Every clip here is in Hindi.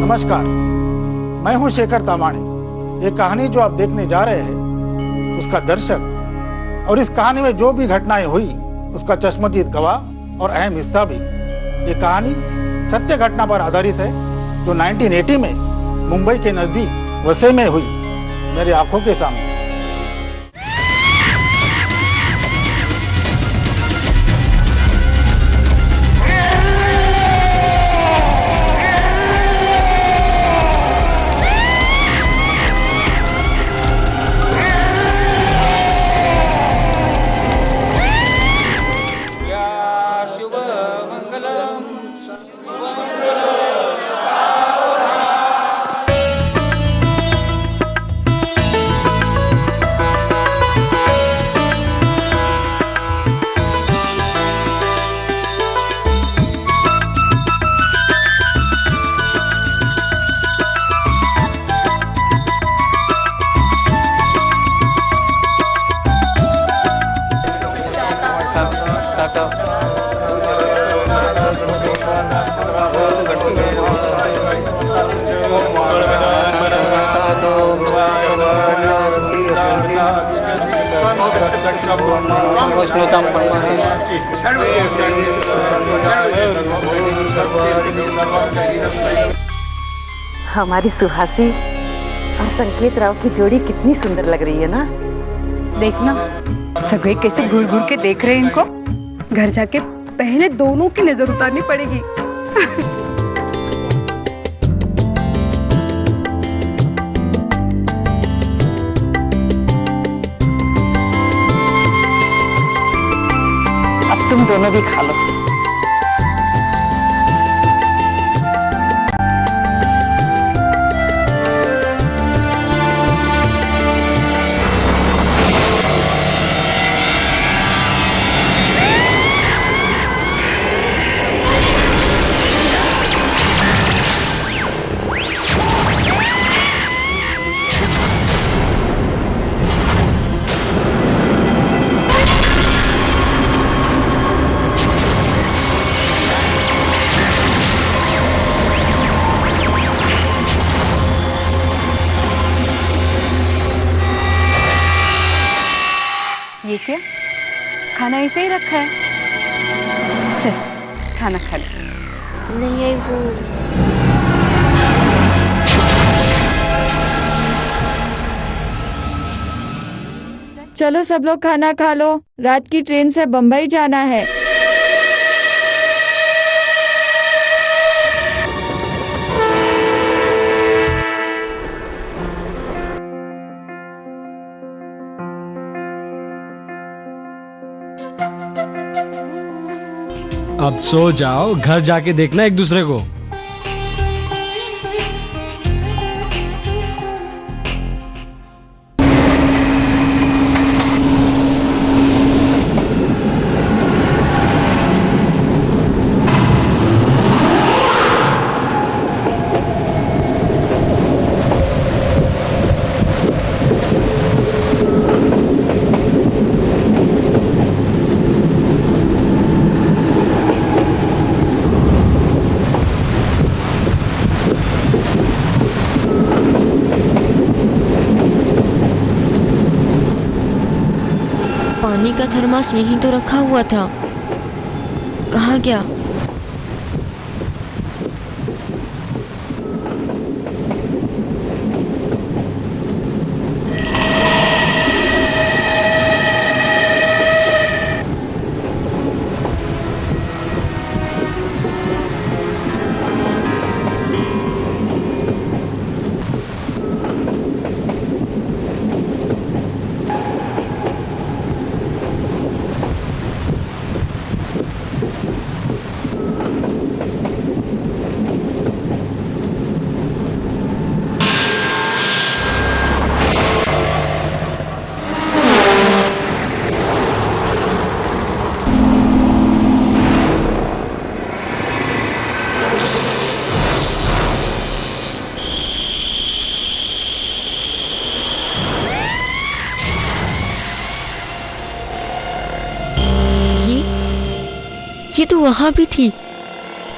नमस्कार, मैं हूं शेखर तामाणी। ये कहानी जो आप देखने जा रहे हैं उसका दर्शक और इस कहानी में जो भी घटनाएं हुई उसका चश्मदीद गवाह और अहम हिस्सा भी। ये कहानी सत्य घटना पर आधारित है जो 1980 में मुंबई के नजदीक वसई में हुई, मेरी आंखों के सामने। हमारी सुहासी और संकेत राव की जोड़ी कितनी सुंदर लग रही है ना। देखना सभी कैसे घूर घूर के देख रहे हैं इनको। घर जाके पहले दोनों की नजर उतारनी पड़ेगी। अब तुम दोनों भी खा लो। ये क्या खाना ऐसे ही रखा है? चल खाना खा ले। नहीं वो चलो सब लोग खाना खा लो, रात की ट्रेन से बम्बई जाना है। अब सो जाओ, घर जाके देखना एक दूसरे को। पानी का थर्मास यहीं तो रखा हुआ था, कहाँ गया? ये तो वहां भी थी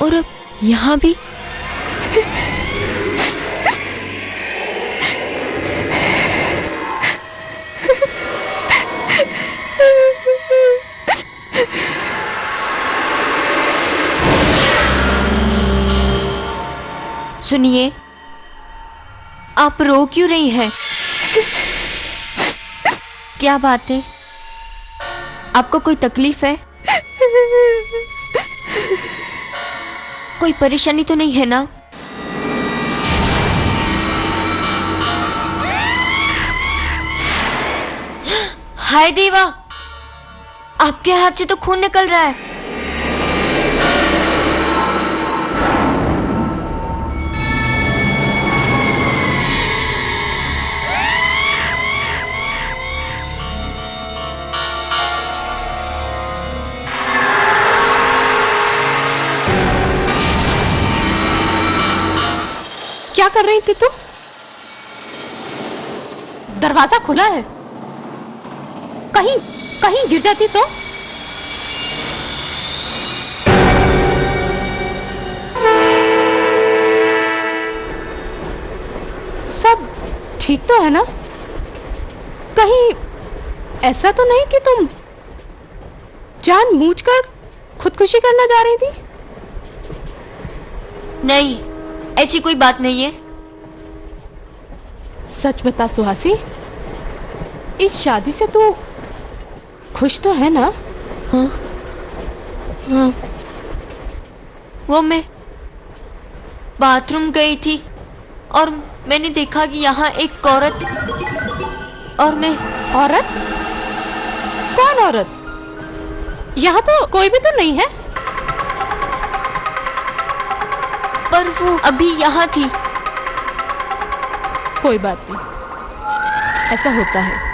और अब यहाँ भी। सुनिए, आप रो क्यों रही हैं? क्या बात है? आपको कोई तकलीफ है? कोई परेशानी तो नहीं है ना? हाय देवा, आपके हाथ से तो खून निकल रहा है। क्या कर रही थी तुम? दरवाजा खुला है, कहीं कहीं गिर जाती तो? सब ठीक तो है ना? कहीं ऐसा तो नहीं कि तुम जानबूझकर खुदकुशी करना जा रही थी? नहीं, ऐसी कोई बात नहीं है। सच बता सुहासी, इस शादी से तू खुश तो है ना? हाँ, हाँ। वो मैं बाथरूम गई थी और मैंने देखा कि यहाँ एक औरत, और मैं... औरत? कौन औरत? यहाँ तो कोई भी तो नहीं है। पर वो अभी यहाँ थी। कोई बात नहीं, ऐसा होता है।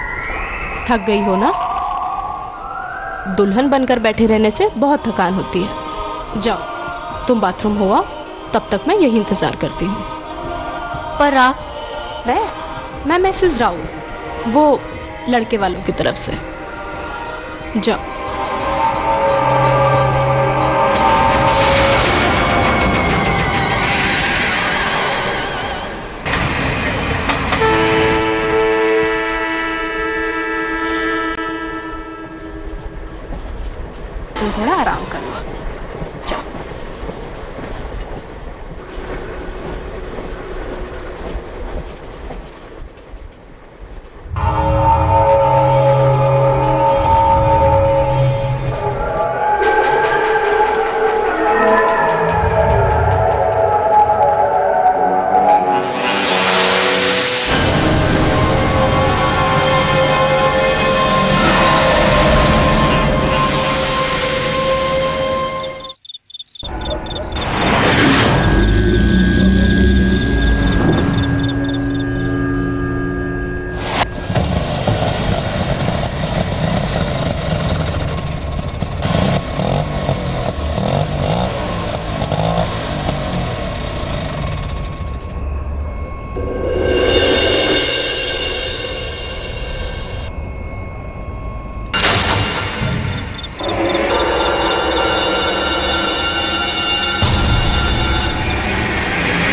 थक गई हो ना? दुल्हन बनकर बैठे रहने से बहुत थकान होती है। जाओ, तुम बाथरूम हो आओ, तब तक मैं यही इंतजार करती हूँ। पर आप... मैं मिसेस राव, वो लड़के वालों की तरफ से। जाओ। तुम थोड़ा आराम कर लो। जाओ।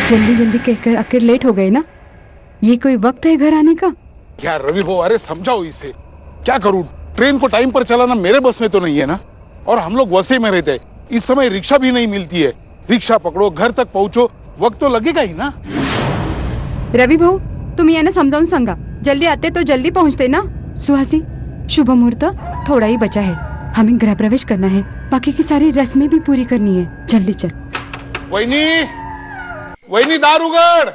जल्दी जल्दी कहकर आखिर लेट हो गए ना। ये कोई वक्त है घर आने का? क्या रवि वो, अरे समझाओ इसे। क्या करूं, ट्रेन को टाइम पर चलाना मेरे बस में तो नहीं है ना। और हम लोग वैसे में रहते हैं, इस समय रिक्शा भी नहीं मिलती है। रिक्शा पकड़ो, घर तक पहुंचो, वक्त तो लगेगा ही ना। रवि भाऊ, तुम्ही यांना समजावून सांगा, जल्दी आते तो जल्दी पहुंचते ना। सुहासी, शुभ मुहूर्त थोड़ा ही बचा है, हमें गृह प्रवेश करना है, बाकी की सारी रस्में भी पूरी करनी है। जल्दी चल। वहिनी, वहिनी दार उघड।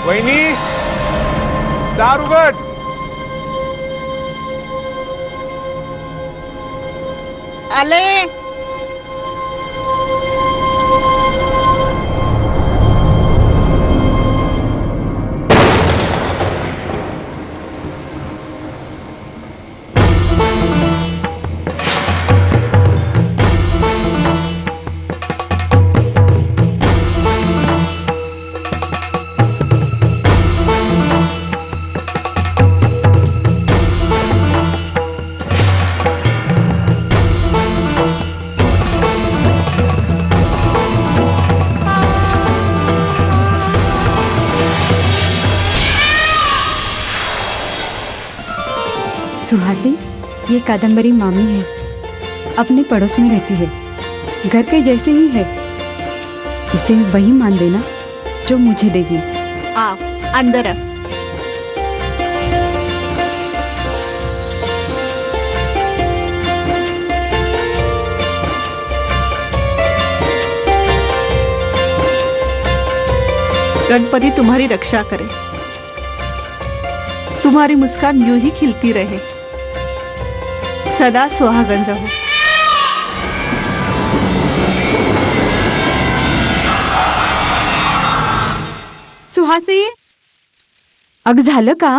वहिनी दार उघड। आले। सुहासी, ये कादम्बरी मामी है, अपने पड़ोस में रहती है, घर के जैसे ही है। उसे वही मान देना जो मुझे देगी। आओ अंदर आ। गणपति तुम्हारी रक्षा करे, तुम्हारी मुस्कान यूं ही खिलती रहे, सदा सुहागन रहो। सुहासी, अगं झालं का?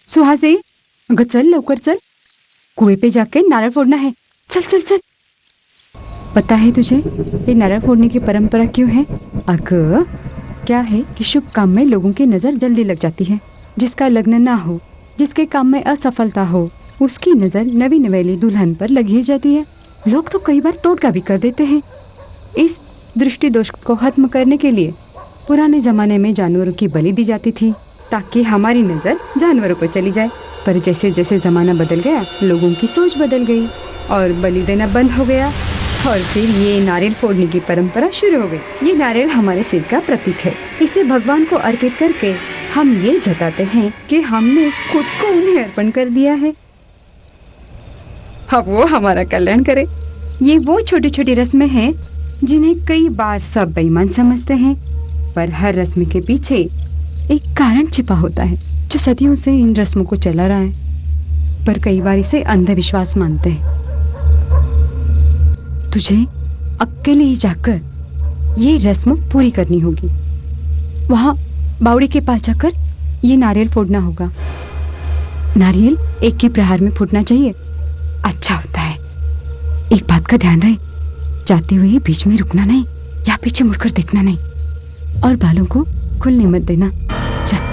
सुहासी, अगं चल लवकर चल, कुएं पे जाके नारळ फोड़ना है। चल चल चल। पता है तुझे ये नारळ फोड़ने की परंपरा क्यों है? अगं क्या है कि शुभ काम में लोगों की नज़र जल्दी लग जाती है। जिसका लग्न ना हो, जिसके काम में असफलता हो, उसकी नज़र नवी नवेली दुल्हन पर लगी ही जाती है। लोग तो कई बार टोटका भी कर देते हैं। इस दृष्टि दोष को खत्म करने के लिए पुराने ज़माने में जानवरों की बलि दी जाती थी ताकि हमारी नज़र जानवरों पर चली जाए। पर जैसे जैसे ज़माना बदल गया, लोगों की सोच बदल गई और बलि देना बंद हो गया और फिर ये नारियल फोड़ने की परंपरा शुरू हो गई। ये नारियल हमारे सिर का प्रतीक है। इसे भगवान को अर्पित करके हम ये जताते हैं कि हमने खुद को उन्हें अर्पण कर दिया है। अब वो हमारा कल्याण करे। ये वो छोटी छोटी रस्में हैं जिन्हें कई बार सब बेईमान समझते हैं, पर हर रस्म के पीछे एक कारण छिपा होता है जो सदियों से इन रस्मों को चला रहा है, पर कई बार इसे अंधविश्वास मानते हैं। तुझे अकेले ही जाकर ये रस्म पूरी करनी होगी। वहाँ बावड़ी के पास जाकर ये नारियल फोड़ना होगा। नारियल एक ही प्रहार में फूटना चाहिए, अच्छा होता है। एक बात का ध्यान रहे, जाते हुए बीच में रुकना नहीं या पीछे मुड़कर देखना नहीं, और बालों को खुलने मत देना। जा।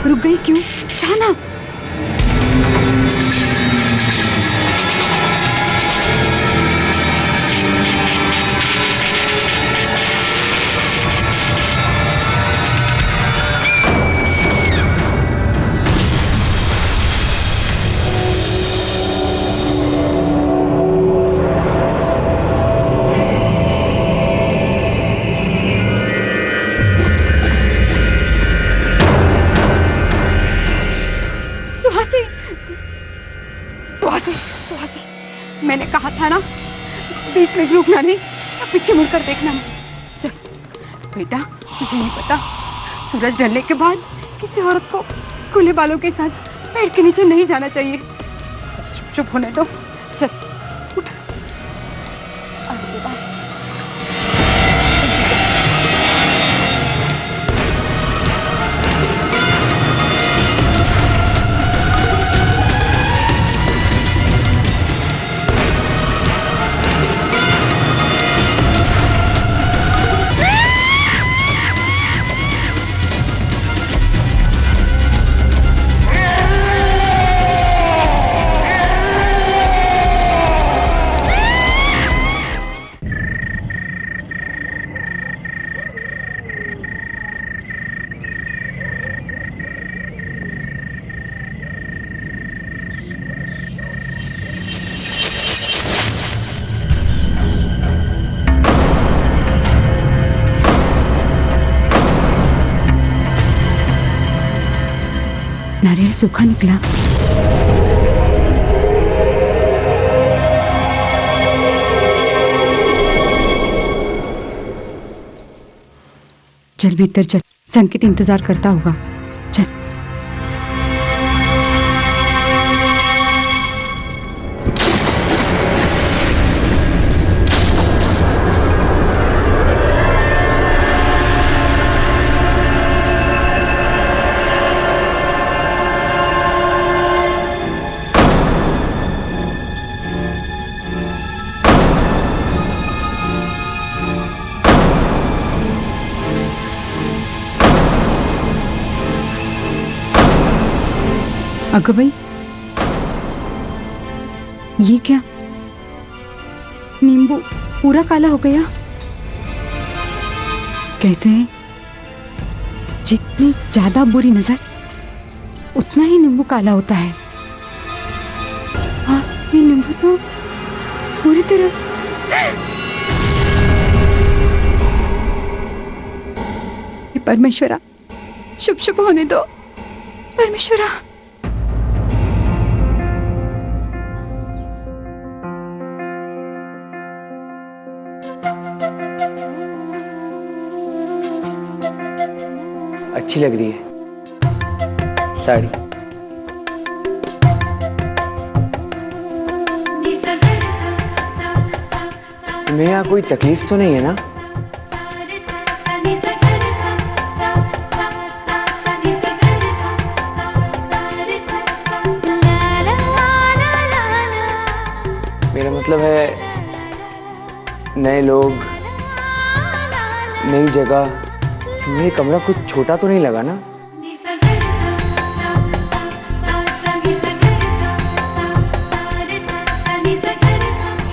रुक गई क्यों? जाना। मैंने कहा था ना, बीच में रुकना नहीं, पीछे मुड़कर देखना नहीं। चल बेटा, तुझे नहीं पता, सूरज ढलने के बाद किसी औरत को खुले बालों के साथ पेड़ के नीचे नहीं जाना चाहिए। सब चुप चुप होने दो। चल उठ। अरे बाप। नारियल सूखा निकला। चल भीतर चल, संकेत इंतजार करता होगा। चल। अगं भाई, ये क्या? नींबू पूरा काला हो गया। कहते हैं जितनी ज्यादा बुरी नजर उतना ही नींबू काला होता है। हाँ, ये नींबू तो पूरी तरह परमेश्वरा, शुभ शुभ होने दो परमेश्वरा। अच्छी लग रही है साड़ी। तुम्हें यहाँ कोई तकलीफ तो नहीं है ना? मेरा मतलब है नए लोग, नई जगह, तुम्हें कमरा कुछ छोटा तो नहीं लगा ना?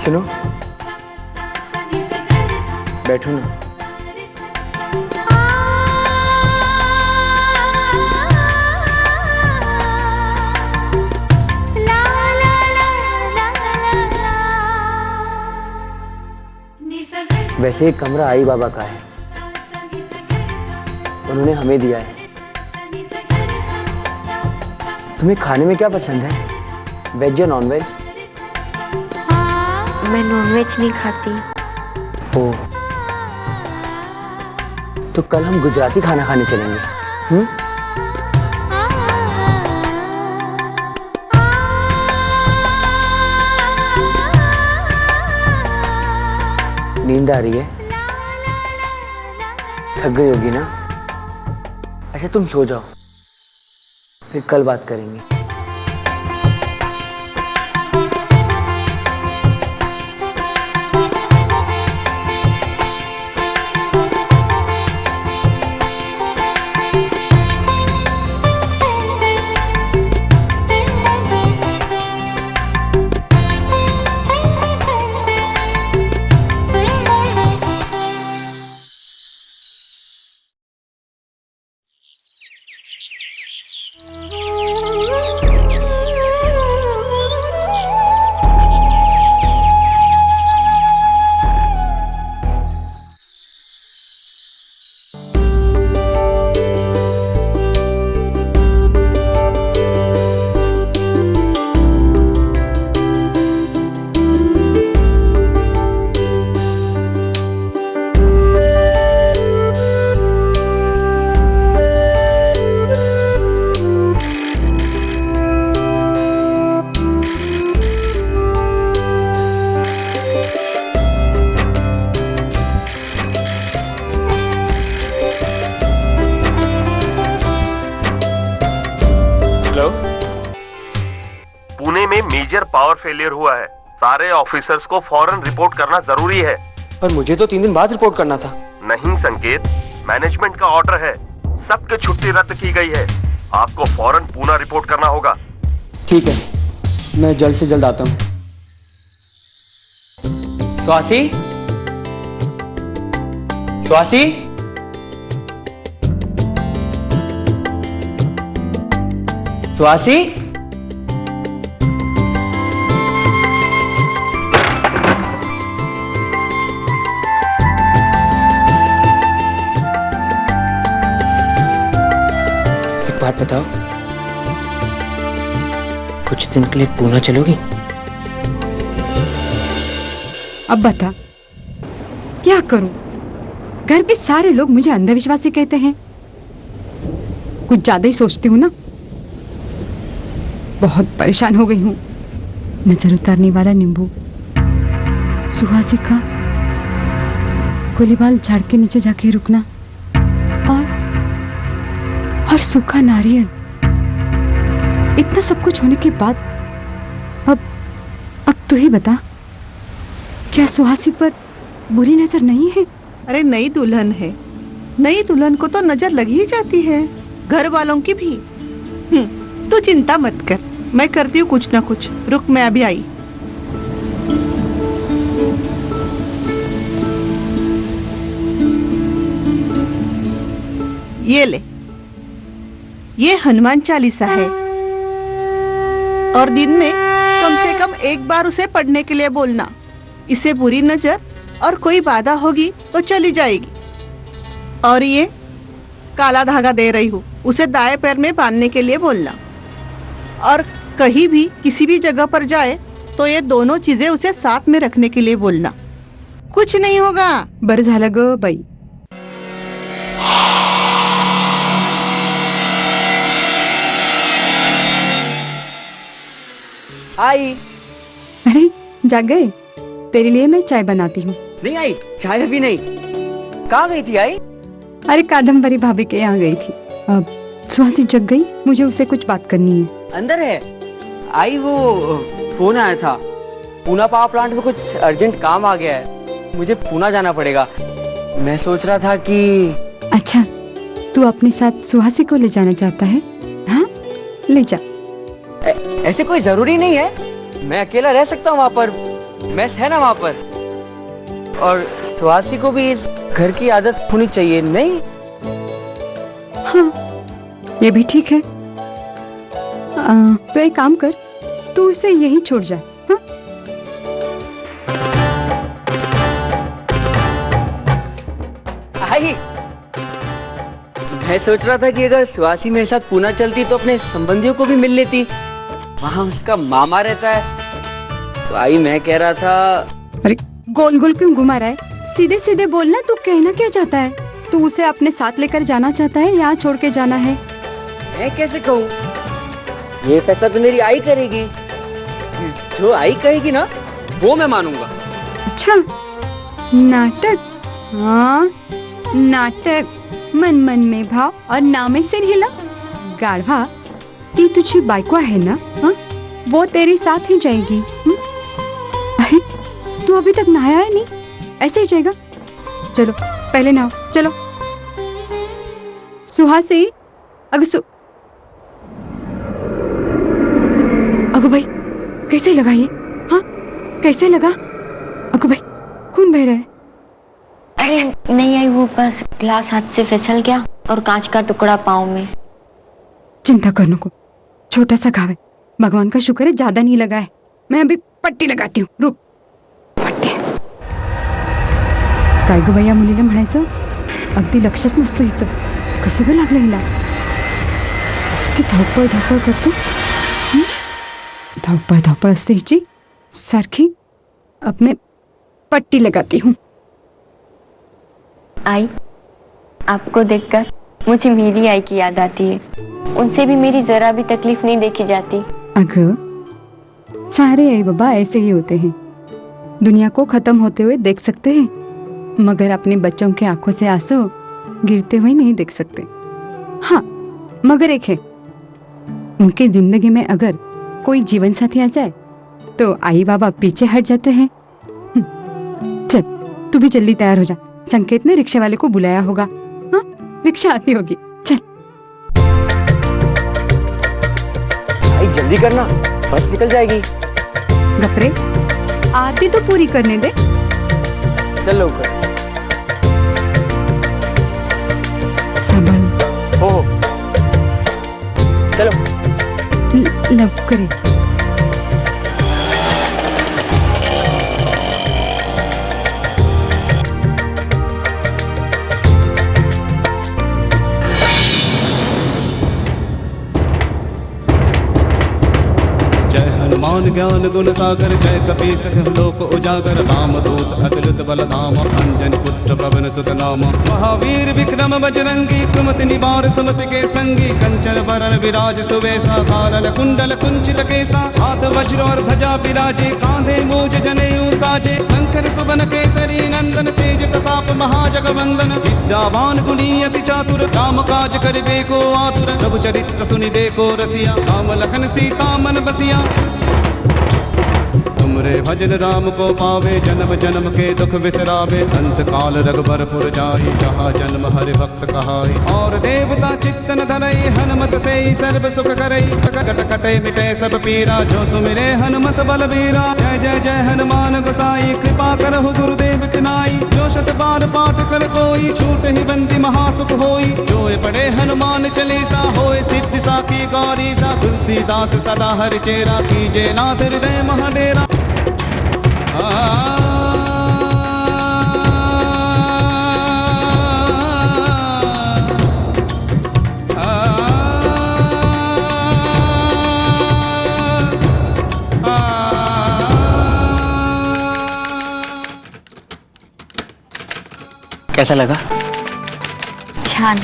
सुनो, बैठो ना। वैसे एक कमरा आई बाबा का है, उन्होंने हमें दिया है। तुम्हें खाने में क्या पसंद है, वेज या नॉन वेज? मैं नॉनवेज नहीं खाती। ओ, तो कल हम गुजराती खाना खाने चलेंगे। नींद आ रही है? थक गई होगी ना? अच्छा तुम सो जाओ, फिर कल बात करेंगे। पुणे में मेजर पावर फेलियर हुआ है। सारे ऑफिसर्स को फौरन रिपोर्ट करना जरूरी है। पर मुझे तो 3 दिन बाद रिपोर्ट करना था। नहीं संकेत, मैनेजमेंट का ऑर्डर है, सबकी छुट्टी रद्द की गई है। आपको फौरन पुणे रिपोर्ट करना होगा। ठीक है, मैं जल्द से जल्द आता हूँ। स्वासी, स्वासी, स्वासी, एक बात बताओ, कुछ दिन के लिए पुणे चलोगी? अब बता क्या करूं? घर के सारे लोग मुझे अंधविश्वासी कहते हैं। कुछ ज्यादा ही सोचती हूँ ना। बहुत परेशान हो गई हूँ। नजर उतारने वाला नींबू, सुहासी का गोलीबाल झाड़ के नीचे जाके रुकना, और सूखा नारियल। इतना सब कुछ होने के बाद अब तू ही बता, क्या सुहासी पर बुरी नजर नहीं है? अरे नई दुल्हन है, नई दुल्हन को तो नजर लग ही जाती है, घर वालों की भी। तू चिंता मत कर, मैं करती हूँ कुछ ना कुछ। रुक, मैं अभी आई। ये ले, ये हनुमान चालीसा है और दिन में कम से कम एक बार उसे पढ़ने के लिए बोलना। इसे बुरी नजर और कोई बाधा होगी तो चली जाएगी। और ये काला धागा दे रही हूँ, उसे दाएं पैर में बांधने के लिए बोलना। और कहीं भी किसी भी जगह पर जाए तो ये दोनों चीजें उसे साथ में रखने के लिए बोलना। कुछ नहीं होगा। बरं झालं ग बाई। आई। अरे जाग गए? तेरे लिए मैं चाय बनाती हूँ। नहीं आई, चाय अभी नहीं। कहाँ गई थी आई? अरे कादम्बरी भाभी के यहाँ गई थी। अब सुहासी जग गई, मुझे उससे कुछ बात करनी है। अंदर है आई। वो फोन आया था, पूना पावर प्लांट में कुछ अर्जेंट काम आ गया है, मुझे पूना जाना पड़ेगा। मैं सोच रहा था कि अच्छा, तू अपने साथ सुहासी को ले जाना चाहता है? हाँ, ले जा। ऐसे कोई जरूरी नहीं है, मैं अकेला रह सकता हूँ वहाँ पर। मैस है ना वहाँ पर, और सुहासी को भी इस घर की आदत होनी चाहिए, नहीं? हाँ, ये भी ठीक है। तो एक काम कर, तू उसे यहीं छोड़ जा। हाँ? आई, मैं सोच रहा था कि अगर सुहासी मेरे साथ पूना चलती तो अपने संबंधियों को भी मिल लेती। वहाँ उसका मामा रहता है। तो आई, मैं कह रहा था। अरे गोल गोल क्यों घुमा रहा है? सीधे सीधे बोलना, तू कहना क्या चाहता है? तू उसे अपने साथ लेकर जाना चाहता है या छोड़ के जाना है? मैं कैसे कहूँ? ये फैसला तो मेरी आई करेगी। जो आई कहेगी ना, वो मैं मानूंगा। अच्छा, नाटक? हाँ, नाटक। मन मन में भाव और नामे सिर हिला। गाढ़वा, ती तुझी बायको है ना? हाँ, वो तेरे साथ ही जाएगी। अरे तू अभी तक नहाया है नहीं? ऐसे ही जाएगा? चलो पहले नहाओ, चलो। सुहासी, अगो भाई, कैसे लगा ये? हाँ, कैसे लगा? अगो भाई, खून बह रहा है। अरे नहीं आई, वो बस ग्लास हाथ से फिसल गया और कांच का टुकड़ा पाँव में। चिंता करने को, छोटा सा घाव है, भगवान का शुक्र है ज्यादा नहीं लगा है। मैं अभी पट्टी लगाती हूँ, रुक। पट्टी काय गो बाई, मुलीला म्हणायचं अगदी लक्षच नसतं हिचं. कसं गं लागलं हिला? नुसती धावपळ धावपळ करतो. धावपळ धावपळ असते हिची सारखी. अब मैं पट्टी लगाती हूँ. आई, आपको देखकर मुझे मेरी आई की याद आती है. उनसे भी मेरी जरा भी तकलीफ नहीं देखी जाती. अगं, सारे आई बाबा ऐसे ही होते हैं. दुनिया को खत्म होते हुए देख सकते हैं, मगर अपने बच्चों के आंखों से आंसू गिरते हुए नहीं देख सकते. हाँ, मगर एक है, उनकी जिंदगी में अगर कोई जीवन साथी आ जाए तो आई बाबा पीछे हट जाते हैं. चल, तू भी जल्दी तैयार हो जा. संकेत ने रिक्शा वाले को बुलाया होगा. हाँ, रिक्शा आती होगी. चल आई, जल्दी करना, बस निकल जाएगी. गपरे, आरती तो पूरी करने दे. चल ऊपर. सांभाळ. हो, चलो. लवकर ये. हनुमान ज्ञान गुण सागर, जय कपीस लोक उजागर, राम दूत अतुलित बलधाम, अंजन पुत्र पवन सुत नाम. महावीर विक्रम बजरंगी, कुमति निवार सुमति के संगी, कंचन वरण विराज सुवेशा, कानन कुंडल कुंचित केसा, हाथ वज्र और ध्वजा विराजे, कांधे मूज जनेऊ साजे, शंकर सुवन केसरी नंदन, तेज प्रताप महाजगवंदन, विद्यावान गुणी अति चातुर, राम काज करिबे को आतुर, प्रभु चरित्र सुनिबे को रसिया, राम लखन सीता मन बसिया. तुमरे भावे भजन राम को पावे जन्म जन्म के दुख बिसरावे अंत काल रघुबरपुर जाई जहाँ जन्म हरि भक्त कहाई और देवता चित्तन धरई हनुमत से सर्व सुख करई सकट कटे मिटे सब पीरा जो सुमिरे हनुमत बलबीरा जय जय जय हनुमान गोसाई कृपा करहु गुरुदेव तिनाई जो शत बार पाठ कर कोई छूट ही बंदी महासुख होई जो पढ़े हनुमान चालीसा होए सिद्धि साखी गौरी सा तुलसीदास सदा हरि चेरा कीजे नाथ हृदय महाडेरा। कैसा लगा? छान,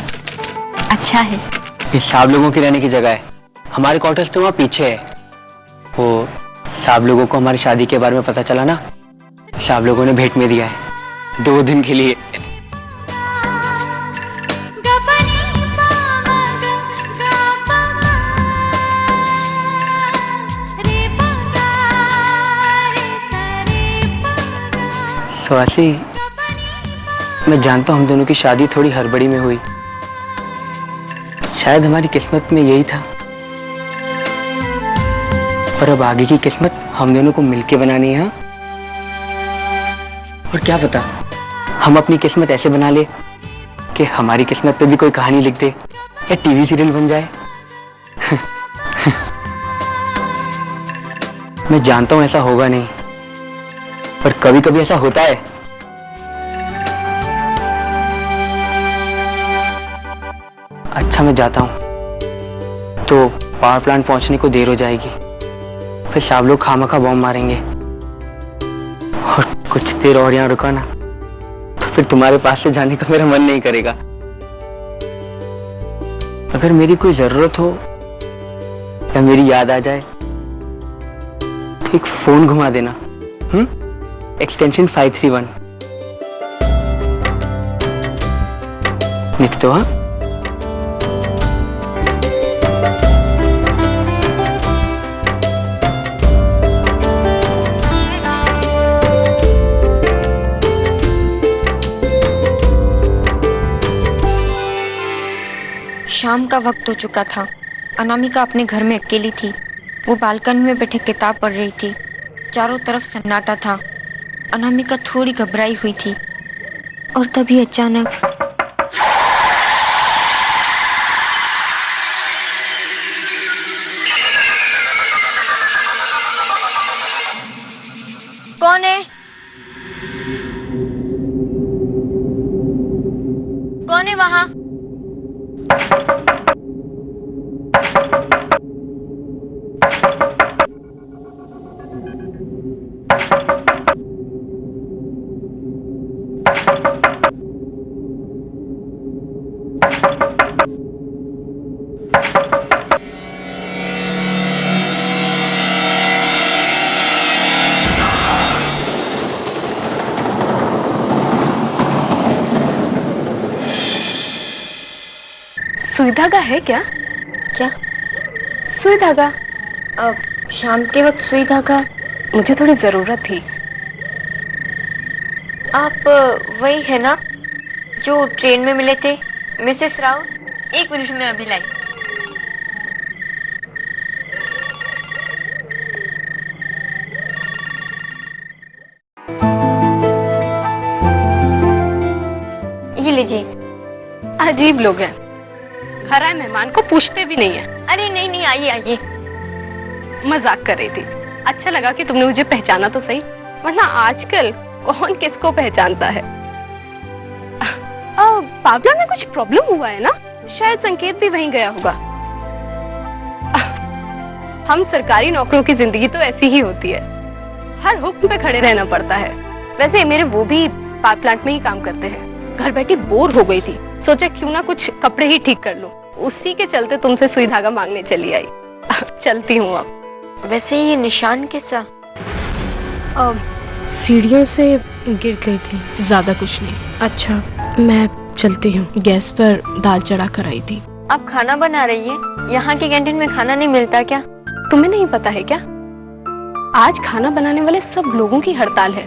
अच्छा है। ये साहब लोगों की रहने की जगह है, हमारे क्वार्टर्स तो वहाँ पीछे है। वो साहब लोगों को हमारी शादी के बारे में पता चला ना, साहब लोगों ने भेंट में दिया है 2 दिन के लिए। सुहासी, मैं जानता हूँ हम दोनों की शादी थोड़ी हड़बड़ी में हुई, शायद हमारी किस्मत में यही था, पर अब आगे की किस्मत हम दोनों को मिलके बनानी है। और क्या पता हम अपनी किस्मत ऐसे बना ले कि हमारी किस्मत पे भी कोई कहानी लिख दे या टीवी सीरियल बन जाए। मैं जानता हूं ऐसा होगा नहीं, पर कभी कभी ऐसा होता है। अच्छा, मैं जाता हूं तो पावर प्लांट पहुंचने को देर हो जाएगी, फिर सब लोग खामखा बॉम्ब मारेंगे, और कुछ देर और यहाँ रुका ना तो फिर तुम्हारे पास से जाने का मेरा मन नहीं करेगा। अगर मेरी कोई जरूरत हो या मेरी याद आ जाए तो एक फोन घुमा देना, एक्सटेंशन 531 लिख दो। हाँ, शाम का वक्त हो चुका था। अनामिका अपने घर में अकेली थी। वो बालकनी में बैठे किताब पढ़ रही थी। चारों तरफ सन्नाटा था। अनामिका थोड़ी घबराई हुई थी और तभी अचानक कौन है? कौन है वहां? सुई धागा है क्या? क्या सुई धागा? शाम के वक्त सुई धागा? मुझे थोड़ी जरूरत थी। आप वही है ना जो ट्रेन में मिले थे, मिसेस राव? 1 मिनट में अभी लाई। ये लीजिए। अजीब लोग हैं, घर आए मेहमान को पूछते भी नहीं है। अरे नहीं नहीं, आइए आइए। मजाक कर रही थी। अच्छा लगा कि तुमने मुझे पहचाना तो सही, वरना आजकल कौन किसको पहचानता है। बाबला में कुछ प्रॉब्लम हुआ है ना, शायद संकेत भी वहीं गया होगा। हम सरकारी नौकरों की जिंदगी तो ऐसी ही होती है, हर हुक्म पे खड़े रहना पड़ता है। वैसे मेरे वो भी पावर प्लांट में ही काम करते हैं। घर बैठी बोर हो गई थी, सोचा क्यों ना कुछ कपड़े ही ठीक कर लूं। उसी के चलते तुमसे सुई धागा मांगने चली आई। चलती हूँ अब। वैसे ये निशान कैसा? सीढ़ियों से गिर गई थी, ज्यादा कुछ नहीं। अच्छा, मैं चलती हूँ। गैस पर दाल चढ़ा कर आई थी। आप खाना बना रही है? यहाँ की कैंटीन में खाना नहीं मिलता क्या? तुम्हें नहीं पता है क्या? आज खाना बनाने वाले सब लोगों की हड़ताल है।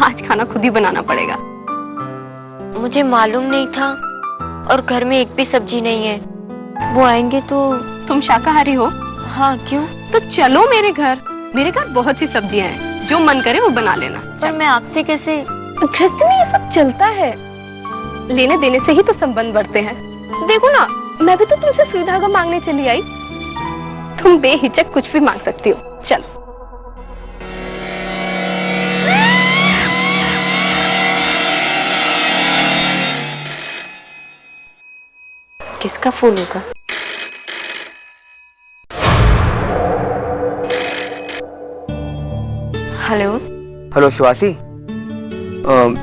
आज खाना खुद ही बनाना पड़ेगा। मुझे मालूम नहीं था, और घर में एक भी सब्जी नहीं है। वो आएंगे तो। तुम शाकाहारी हो? हाँ, क्यों? तो चलो मेरे घर। मेरे घर बहुत सी सब्जियां हैं, जो मन करे वो बना लेना। पर मैं आपसे कैसे? गृहस्थी में ये सब चलता है, लेने देने से ही तो संबंध बढ़ते हैं। देखो ना, मैं भी तो तुमसे सुई धागा मांगने चली आई। तुम बेहिचक कुछ भी मांग सकती हो। चल। किसका फोन होगा? हेलो। हेलो सुहासी,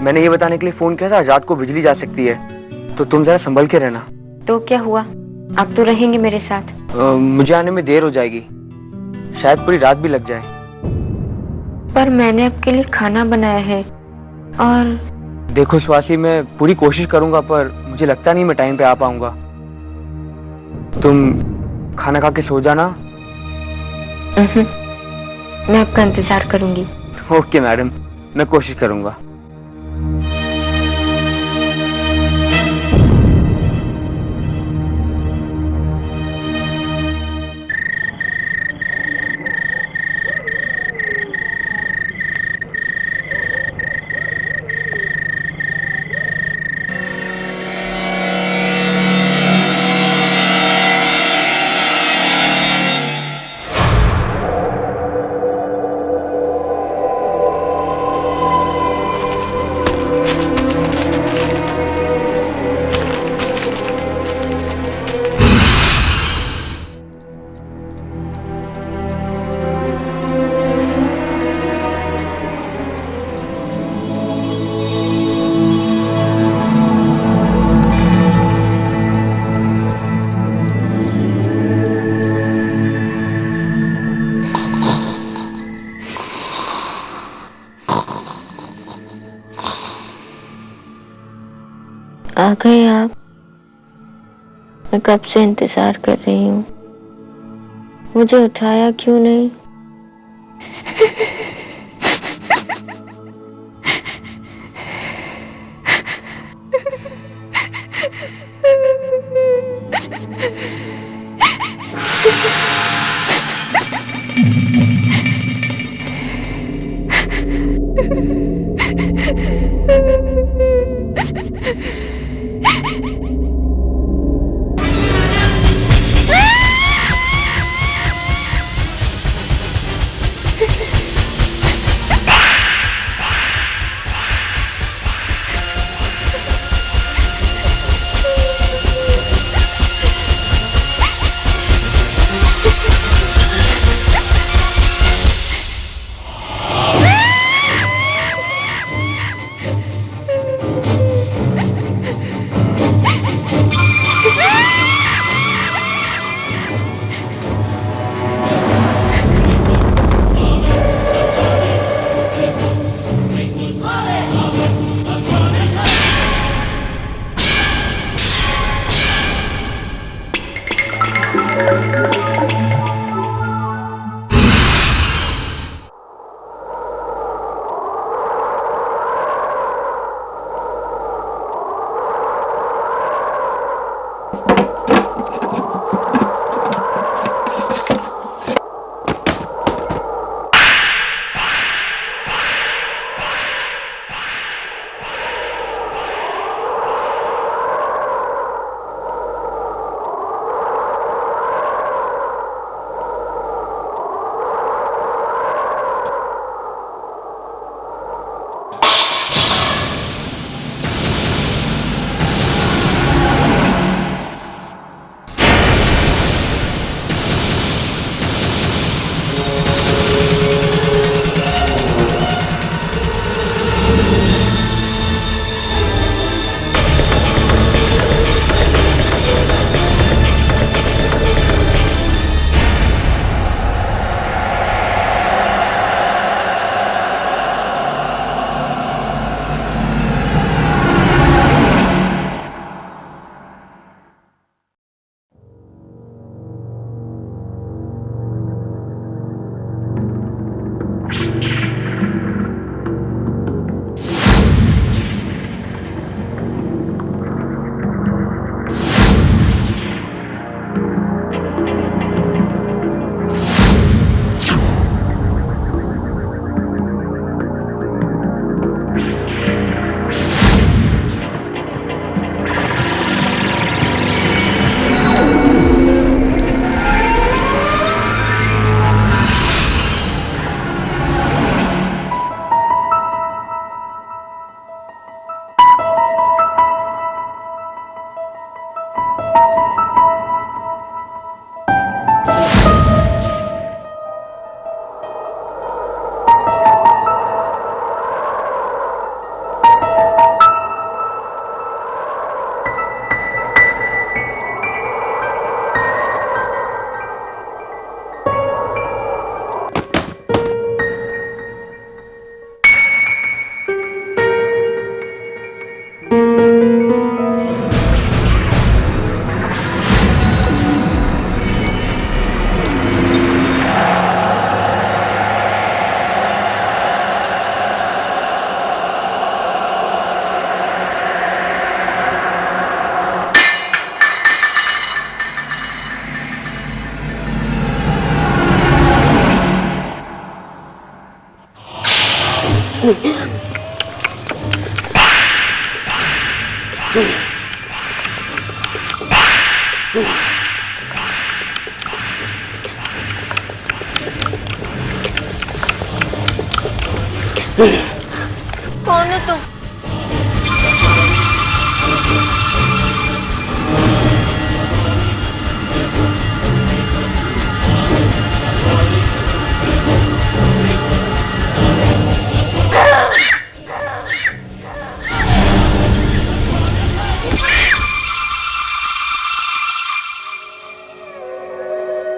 मैंने ये बताने के लिए फोन किया था, आज रात को बिजली जा सकती है, तो तुम जरा संभल के रहना। तो क्या हुआ, आप तो रहेंगे मेरे साथ? मुझे आने में देर हो जाएगी, शायद पूरी रात भी लग जाए। पर मैंने आपके लिए खाना बनाया है। और देखो सुहासी, मैं पूरी कोशिश करूंगा, पर मुझे लगता नहीं मैं टाइम पे आ पाऊंगा। तुम खाना खा के सो जाना। मैं आपका इंतजार करूंगी। ओके मैडम, मैं कोशिश करूंगा। आ गए आप? मैं कब से इंतजार कर रही हूँ, मुझे उठाया क्यों नहीं? कौन हो तुम?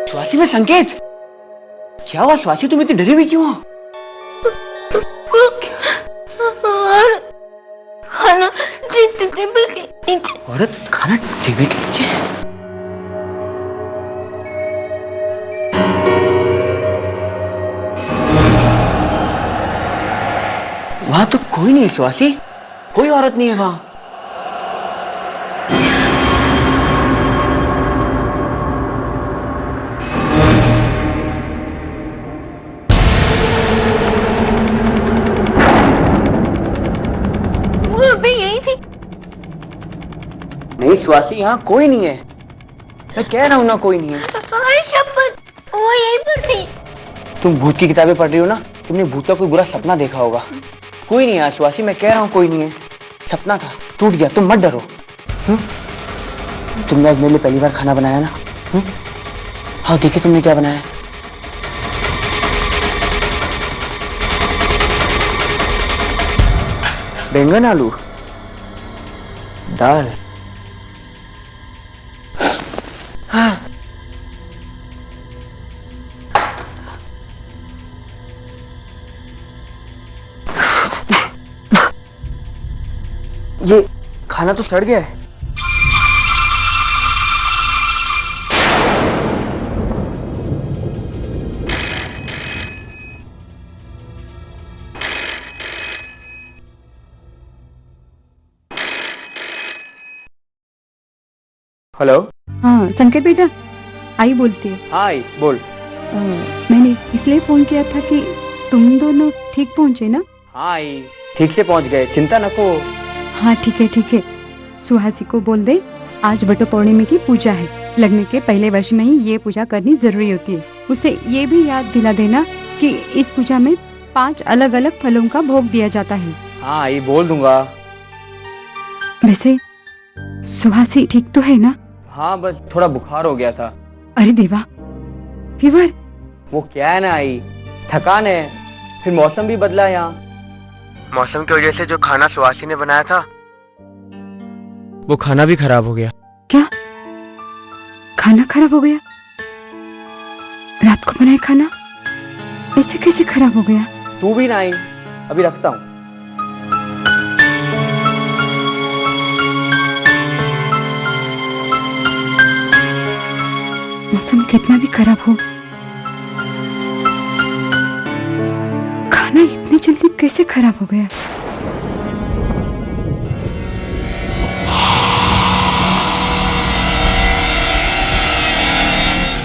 स्वासी में संकेत, क्या हुआ स्वासी, तुम इतनी डरी हुई क्यों हो? खाना टेबल के नीचे। औरत खाना टेबल के नीचे? वहां तो कोई नहीं है स्वासी, कोई औरत नहीं है वहां। नहीं स्वासी, यहाँ कोई नहीं है, मैं कह रहा हूँ ना कोई नहीं है। वो यहीं पर थी। तुम भूत की किताबें पढ़ रही हो ना, तुमने भूत का कोई बुरा सपना देखा होगा। कोई नहीं है स्वासी, मैं कह रहा हूँ कोई नहीं है, सपना था, टूट गया, तुम मत डरो। तुमने आज मेरे लिए पहली बार खाना बनाया ना? हाँ देखिए तुमने क्या बनाया। बैंगन आलू दाल। हाँ ये खाना तो सड़ गया है। हेलो। हाँ संकेत बेटा, आई बोलती है। हाँ आई बोल। मैंने इसलिए फोन किया था कि तुम दोनों ठीक पहुंचे ना? हाँ आई ठीक से पहुंच गए, चिंता न को। हाँ ठीक है ठीक है। सुहासी को बोल दे आज बटो पौर्णिमा की पूजा है, लगने के पहले वर्ष में ही ये पूजा करनी जरूरी होती है। उसे ये भी याद दिला देना कि इस पूजा में 5 अलग अलग फलों का भोग दिया जाता है। हाँ आई बोल दूंगा। वैसे सुहासी ठीक तो है ना? हाँ बस थोड़ा बुखार हो गया था। अरे देवा, फीवर? वो क्या है ना आई, थकान है, फिर मौसम भी बदला यहाँ, मौसम की वजह से जो खाना सुहासी ने बनाया था वो खाना भी खराब हो गया। क्या खाना खराब हो गया? रात को बनाया खाना ऐसे कैसे खराब हो गया? तू भी ना आई, अभी रखता हूँ। मौसम कितना भी खराब हो, खाना इतनी जल्दी कैसे खराब हो गया?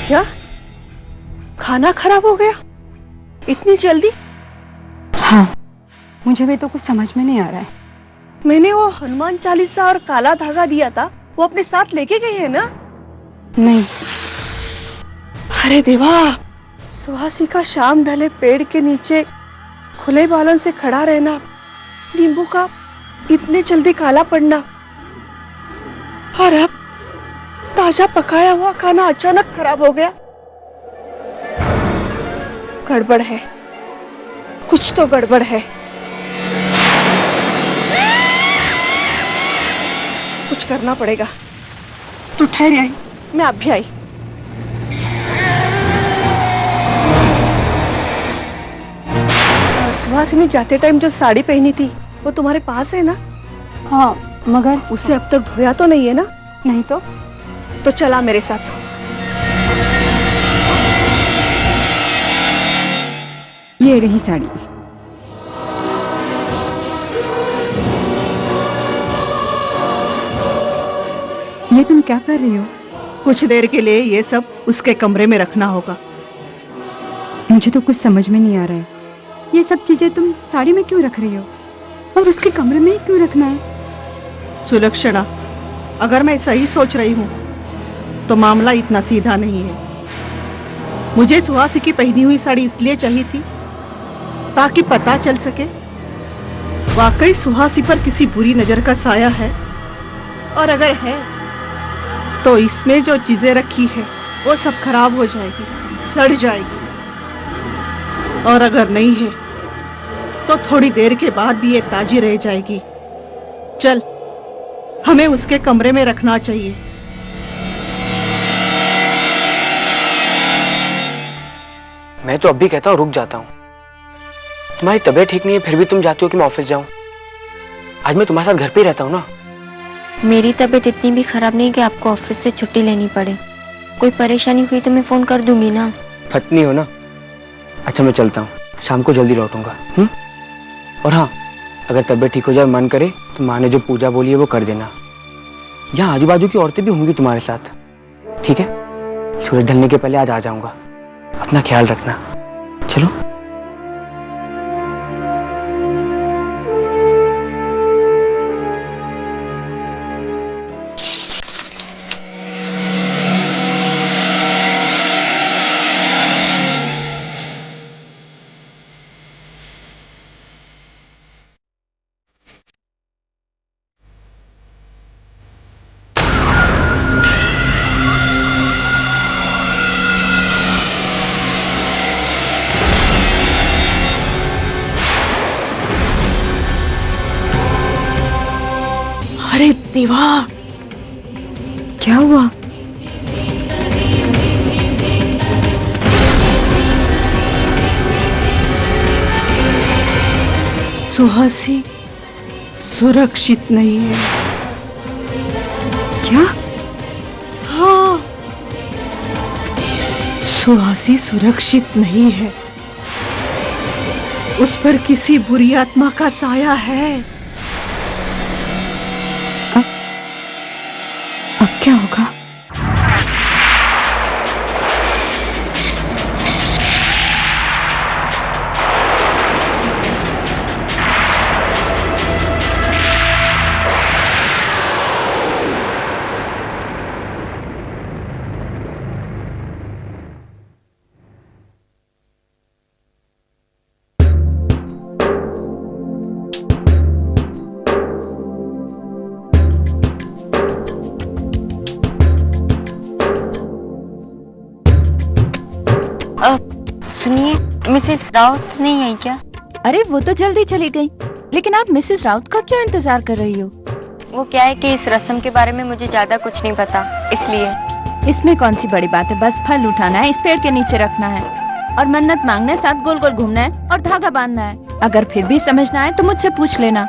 क्या खाना खराब हो गया इतनी जल्दी? हाँ मुझे भी तो कुछ समझ में नहीं आ रहा है। मैंने वो हनुमान चालीसा और काला धागा दिया था, वो अपने साथ लेके गई है ना? नहीं। अरे देवा, सुहासी का शाम ढले पेड़ के नीचे खुले बालों से खड़ा रहना, नींबू का इतने जल्दी काला पड़ना, और अब ताजा पकाया हुआ खाना अचानक खराब हो गया। गड़बड़ है, कुछ तो गड़बड़ है। कुछ करना पड़ेगा। तू ठहर आई, मैं अब भी आई। सुहासिनी जाते टाइम जो साड़ी पहनी थी वो तुम्हारे पास है ना? हाँ मगर उसे अब तक धोया तो नहीं है ना? नहीं तो चला मेरे साथ। ये रही साड़ी। ये तुम क्या कर रही हो? कुछ देर के लिए ये सब उसके कमरे में रखना होगा। मुझे तो कुछ समझ में नहीं आ रहा है। ये सब चीजें तुम साड़ी में क्यों रख रही हो और उसके कमरे में ही क्यों रखना है? सुलक्षणा, अगर मैं सही सोच रही हूँ तो मामला इतना सीधा नहीं है। मुझे सुहासी की पहनी हुई साड़ी इसलिए चाहिए थी ताकि पता चल सके वाकई सुहासी पर किसी बुरी नजर का साया है, और अगर है तो इसमें जो चीजें रखी है वो सब खराब हो जाएगी, सड़ जाएगी, और अगर नहीं है तो थोड़ी देर के बाद भी ये ताजी रह जाएगी। चल, हमें उसके कमरे में रखना चाहिए। मैं तो अब भी कहता हूँ रुक जाता हूँ। तुम्हारी तबीयत ठीक नहीं है फिर भी तुम चाहती हो कि मैं ऑफिस जाऊँ। आज मैं तुम्हारे साथ घर पे ही रहता हूँ ना। मेरी तबीयत इतनी भी खराब नहीं कि आपको ऑफिस से छुट्टी लेनी पड़े। कोई परेशानी हुई तो मैं फोन कर दूंगी ना। फटनी हो ना। अच्छा मैं चलता हूँ, शाम को जल्दी लौटूंगा। और हाँ, अगर तबीयत ठीक हो जाए, मन करे तो माँ ने जो पूजा बोली है वो कर देना। यहाँ आजू बाजू की औरतें भी होंगी तुम्हारे साथ, ठीक है? सूरज ढलने के पहले आज आ जाऊंगा। अपना ख्याल रखना। चलो। अरे देवा, क्या हुआ? सुहासी सुरक्षित नहीं है। क्या? हाँ, सुहासी सुरक्षित नहीं है। उस पर किसी बुरी आत्मा का साया है। अब क्या होगा? सुनिए, मिसेस राउत नहीं आई क्या? अरे वो तो जल्दी चली गई, लेकिन आप मिसेस राउत का क्यों इंतजार कर रही हो? वो क्या है कि इस रस्म के बारे में मुझे ज्यादा कुछ नहीं पता, इसलिए। इसमें कौन सी बड़ी बात है, बस फल उठाना है, इस पेड़ के नीचे रखना है और मन्नत मांगना है, साथ गोल गोल घूमना है और धागा बांधना है। अगर फिर भी समझना है तो मुझसे पूछ लेना।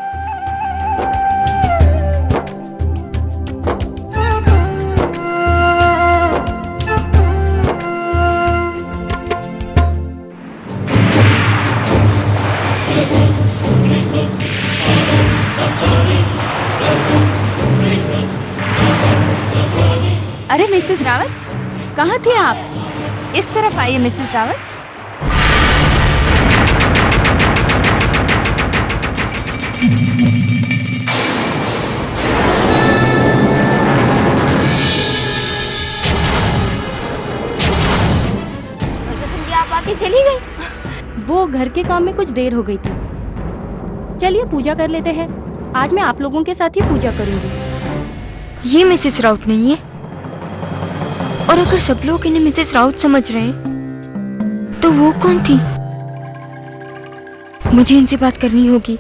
अरे मिसेस रावत, कहाँ थे आप? इस तरफ आइए मिसेस रावत। मुझे समझी आप आके चली गई। वो घर के काम में कुछ देर हो गई थी। चलिए पूजा कर लेते हैं। आज मैं आप लोगों के साथ ही पूजा करूंगी। ये मिसेस राउत नहीं है, और अगर सब लोग इन्हें मिसेस राउत समझ रहे हैं तो वो कौन थी? मुझे इनसे बात करनी होगी।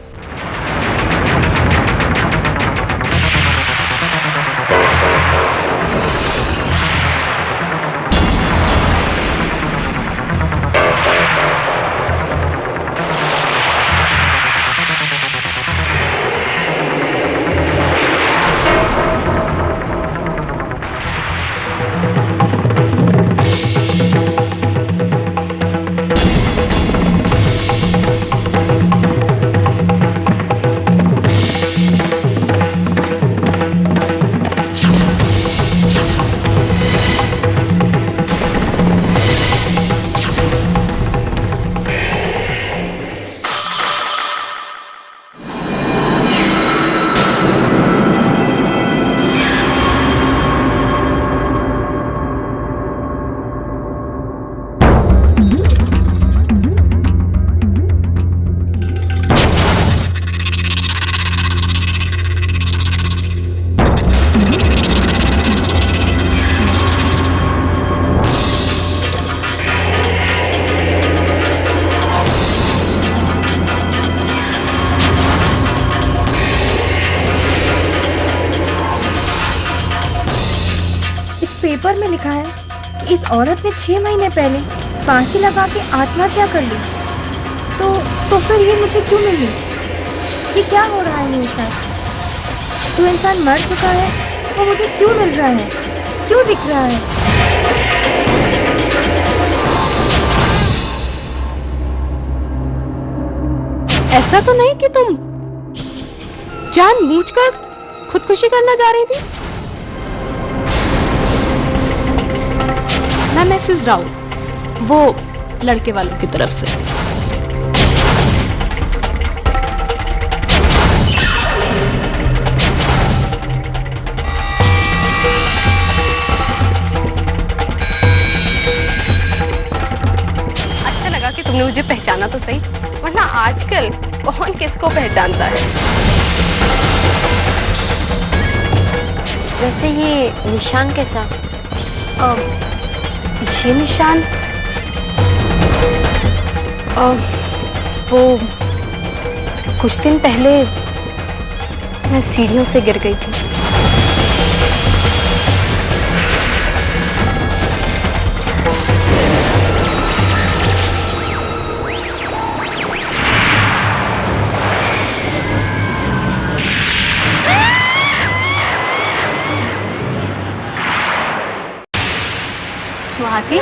पेपर में लिखा है कि इस औरत ने 6 महीने पहले फांसी लगा के आत्महत्या कर ली। तो फिर ये मुझे क्यों मिली? ये क्या हो रहा है मेरे साथ? जो इंसान मर चुका है वो मुझे क्यों मिल रहा है, क्यों दिख रहा है? ऐसा तो नहीं कि तुम जानबूझकर खुदकुशी करना जा रही थी? मैं मिसेस राउत, वो लड़के वालों की तरफ से। अच्छा लगा कि तुमने मुझे पहचाना तो सही, वरना आजकल कौन किसको पहचानता है। वैसे ये निशान कैसा? ये निशान वो कुछ दिन पहले मैं सीढ़ियों से गिर गई थी। सुहासी,